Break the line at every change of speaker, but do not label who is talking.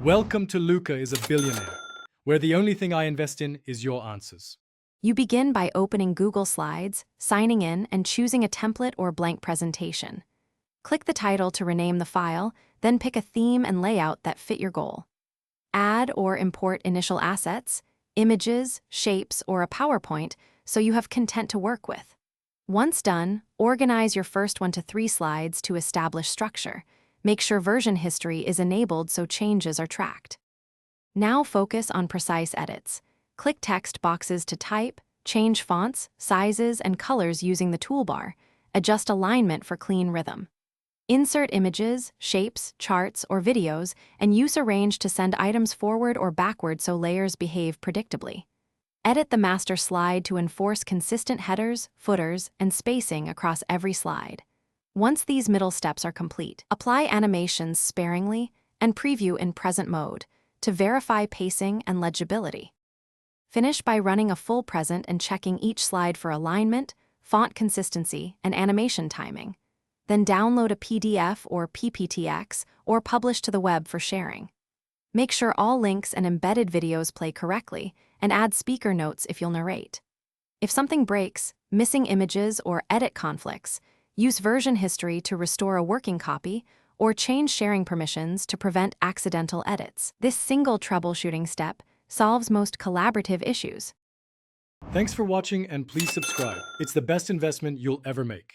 Welcome to Luca is a Billionaire, where the only thing I invest in is your answers.
You begin by opening Google Slides, signing in, and choosing a template or blank presentation. Click the title to rename the file, then pick a theme and layout that fit your goal. Add or import initial assets, images, shapes, or a PowerPoint so you have content to work with. Once done, organize your first 1 to 3 slides to establish structure. Make sure version history is enabled so changes are tracked. Now focus on precise edits. Click text boxes to type, change fonts, sizes, and colors using the toolbar. Adjust alignment for clean rhythm. Insert images, shapes, charts, or videos, and use Arrange to send items forward or backward so layers behave predictably. Edit the master slide to enforce consistent headers, footers, and spacing across every slide. Once these middle steps are complete, apply animations sparingly and preview in present mode to verify pacing and legibility. Finish by running a full present and checking each slide for alignment, font consistency, and animation timing. Then download a PDF or PPTX or publish to the web for sharing. Make sure all links and embedded videos play correctly, and add speaker notes if you'll narrate. If something breaks, missing images, or edit conflicts, use version history to restore a working copy or change sharing permissions to prevent accidental edits. This single troubleshooting step solves most collaborative issues.
Thanks for watching and please subscribe. It's the best investment you'll ever make.